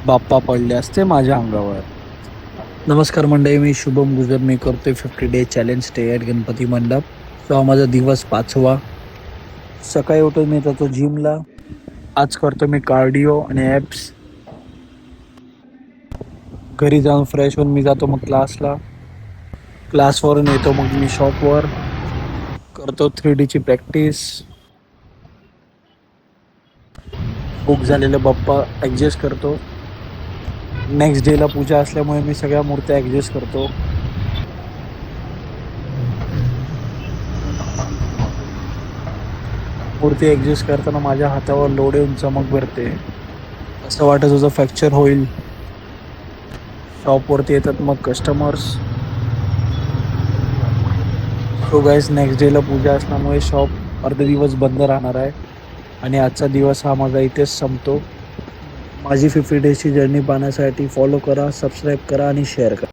बाप्पा पडले असते माझ्या अंगावर. नमस्कार मंडळी, मी शुभम गुजर. मी करतोय 50 day challenge stay at Ganpati मंडप. सो हा माझा दिवस 5वा. सकाळी उठून मी जातो जिमला. आज करतो मी कार्डिओ आणि ॲप्स. घरी जाऊन फ्रेश होऊन मी जातो मग क्लासला. क्लासवरून येतो मग मी शॉपवर करतो 3Dची प्रॅक्टिस. बुक झालेलं बाप्पा ॲडजस्ट करतो. नेक्स्ट डेला पूजा असल्यामुळे मी सगळ्या मूर्त्या ॲडजस्ट करतो. मूर्ती ॲडजस्ट करताना माझ्या हातावर लोड येऊन चमक भरते. असं वाटत होतं फ्रॅक्चर होईल. शॉपवरती येतात मग कस्टमर्स. सो गाईज, नेक्स्ट डेला पूजा असल्यामुळे शॉप अर्धा दिवस बंद राहणार आहे आणि आजचा दिवस हा माझा इथेच संपतो. माझी 50 डेजची जर्नी पाहण्यासाठी फॉलो करा, सबस्क्राईब करा आणि शेअर करा.